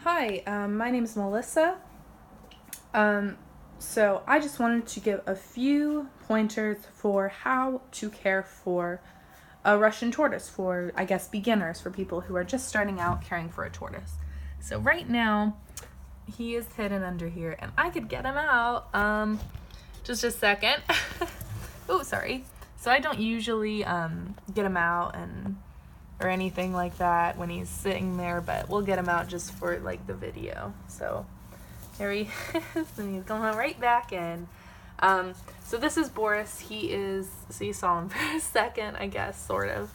Hi, my name is Melissa. So I just wanted to give a few pointers for how to care for a Russian tortoise for, I guess, beginners, for people who are just starting out caring for a tortoise. So right now, he is hidden under here, and I could get him out. Just a second. Oh, sorry. So I don't usually get him out or anything like that when he's sitting there, but we'll get him out just for like the video. So there he is, and he's going right back in. So this is Boris. He is, so you saw him for a second, I guess, sort of.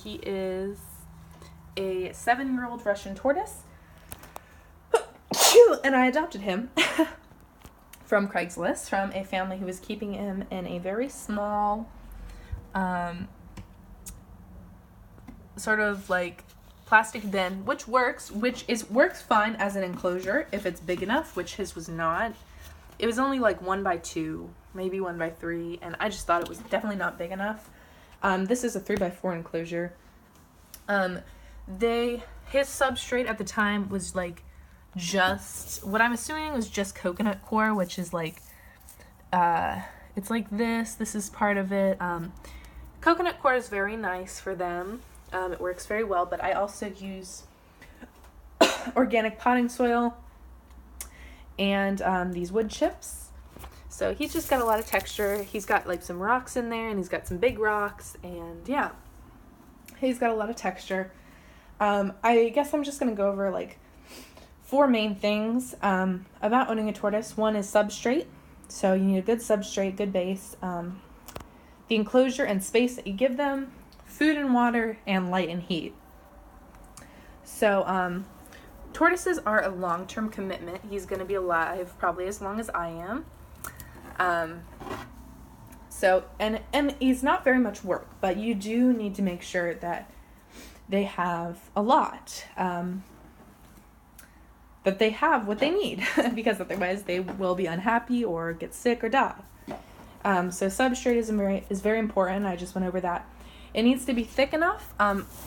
He is a 7-year-old Russian tortoise, and I adopted him from Craigslist, from a family who was keeping him in a very small, sort of like plastic bin, which works fine as an enclosure if it's big enough, which his was not. It was only like 1x2, maybe 1x3, and I just thought it was definitely not big enough. This is a 3x4 enclosure. His substrate at the time was like just, what I'm assuming was just coconut core, which is like, it's like this is part of it. Coconut core is very nice for them. It works very well, but I also use organic potting soil and these wood chips. So he's just got a lot of texture. He's got like some rocks in there, and he's got some big rocks, and yeah, he's got a lot of texture. I guess I'm just going to go over like 4 main things about owning a tortoise. One is substrate. So you need a good substrate, good base, the enclosure and space that you give them, food and water, and light and heat. So tortoises are a long-term commitment. He's going to be alive probably as long as I am. So he's not very much work, but you do need to make sure that they have a lot, that they have what they need, because otherwise they will be unhappy or get sick or die. So substrate is very important. I just went over that. It needs to be thick enough.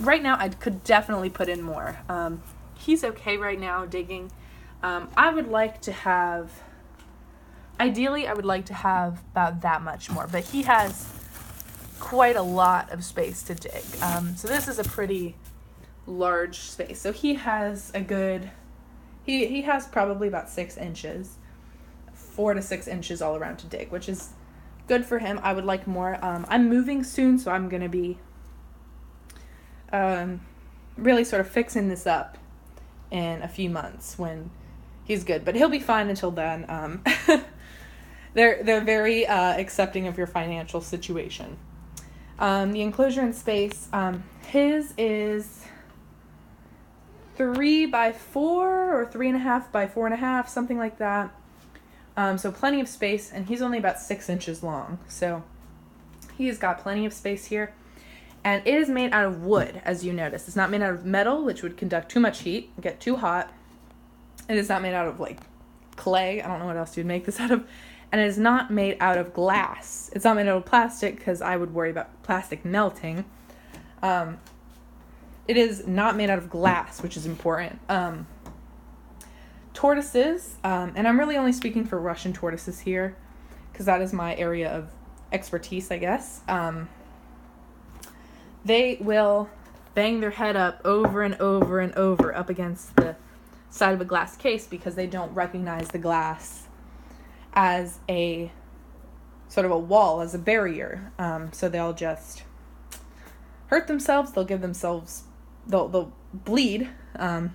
Right now I could definitely put in more. He's okay right now digging. Ideally I would like to have about that much more, but he has quite a lot of space to dig. So this is a pretty large space. So he has he has probably about 6 inches, 4 to 6 inches all around to dig, which is good for him. I would like more. I'm moving soon, so I'm going to be really sort of fixing this up in a few months when he's good. But he'll be fine until then. They're very accepting of your financial situation. The enclosure and space, his is 3x4 or 3.5x4.5, something like that. So plenty of space, and he's only about 6 inches long. So he's got plenty of space here. And it is made out of wood, as you notice. It's not made out of metal, which would conduct too much heat, get too hot. It is not made out of like clay. I don't know what else you'd make this out of. And it is not made out of glass. It's not made out of plastic, because I would worry about plastic melting. It is not made out of glass, which is important. Tortoises, and I'm really only speaking for Russian tortoises here, because that is my area of expertise, I guess. They will bang their head up over and over and over up against the side of a glass case, because they don't recognize the glass as a sort of a wall, as a barrier. So they'll just hurt themselves. They'll bleed.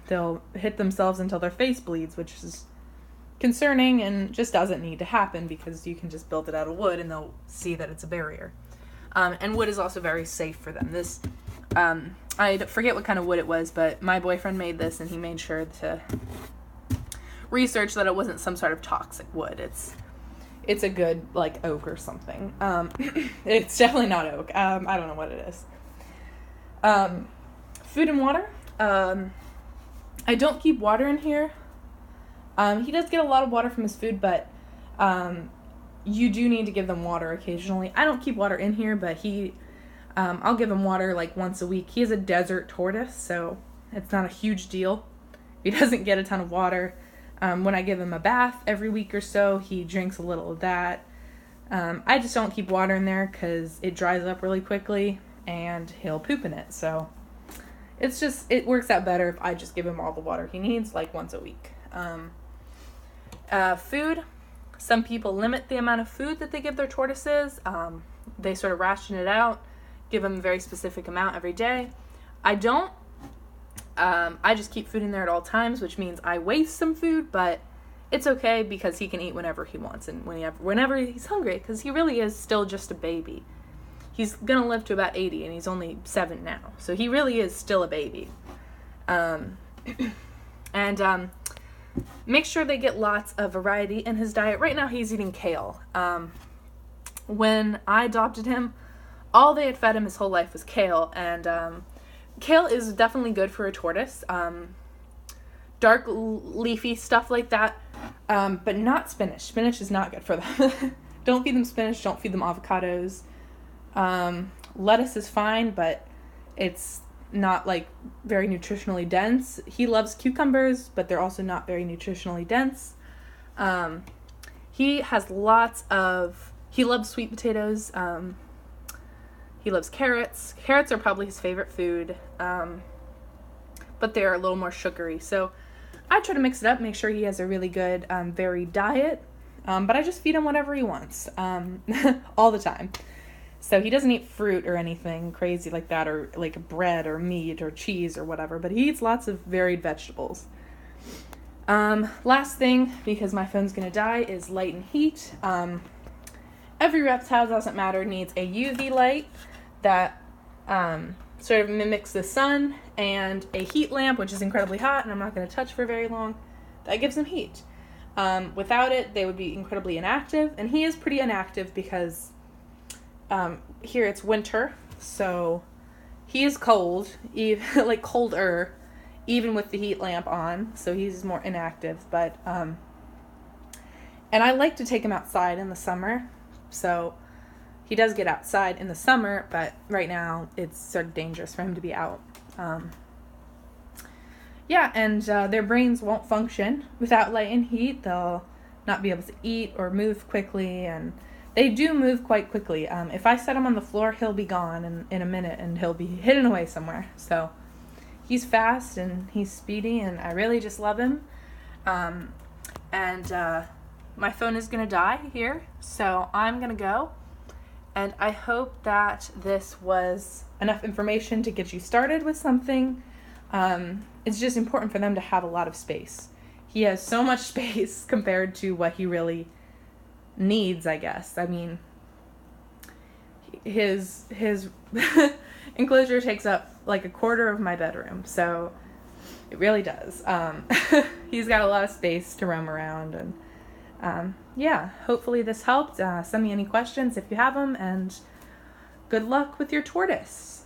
They'll hit themselves until their face bleeds, which is concerning and just doesn't need to happen, because you can just build it out of wood and they'll see that it's a barrier. And wood is also very safe for them. This, I forget what kind of wood it was, but my boyfriend made this, and he made sure to research that it wasn't some sort of toxic wood. It's a good, like, oak or something. It's definitely not oak. I don't know what it is. Food and water. I don't keep water in here. He does get a lot of water from his food, but you do need to give them water occasionally. I don't keep water in here, but I'll give him water like once a week. He is a desert tortoise, so it's not a huge deal. He doesn't get a ton of water. When I give him a bath every week or so, he drinks a little of that. I just don't keep water in there because it dries up really quickly and he'll poop in it. So it works out better if I just give him all the water he needs, like once a week. Food. Some people limit the amount of food that they give their tortoises. They sort of ration it out, give them a very specific amount every day. I don't. I just keep food in there at all times, which means I waste some food, but it's okay because he can eat whenever he wants and whenever he's hungry, because he really is still just a baby. He's going to live to about 80, and he's only 7 now. So he really is still a baby. Make sure they get lots of variety in his diet. Right now he's eating kale. When I adopted him, all they had fed him his whole life was kale, and kale is definitely good for a tortoise. Dark leafy stuff like that, but not spinach. Spinach is not good for them. Don't feed them spinach, don't feed them avocados. Lettuce is fine, but it's not like very nutritionally dense. He loves cucumbers, but they're also not very nutritionally dense. He loves sweet potatoes. He loves carrots. Carrots are probably his favorite food, but they're a little more sugary. So I try to mix it up, make sure he has a really good, varied diet, but I just feed him whatever he wants, all the time. So he doesn't eat fruit or anything crazy like that, or like bread or meat or cheese or whatever, but he eats lots of varied vegetables. Last thing, because my phone's going to die, is light and heat. Every reptile, doesn't matter, needs a UV light that sort of mimics the sun, and a heat lamp, which is incredibly hot and I'm not going to touch for very long, that gives them heat. Without it, they would be incredibly inactive, and he is pretty inactive because here it's winter, so he is cold, like colder, even with the heat lamp on, so he's more inactive. But and I like to take him outside in the summer, so he does get outside in the summer, but right now it's sort of dangerous for him to be out. Their brains won't function without light and heat. They'll not be able to eat or move quickly, and they do move quite quickly. If I set him on the floor, he'll be gone in a minute, and he'll be hidden away somewhere. So he's fast and he's speedy, and I really just love him. My phone is going to die here, so I'm going to go. And I hope that this was enough information to get you started with something. It's just important for them to have a lot of space. He has so much space compared to what he really needs, I guess. I mean, his enclosure takes up like a quarter of my bedroom, so it really does. He's got a lot of space to roam around, and hopefully this helped. Send me any questions if you have them, and good luck with your tortoise.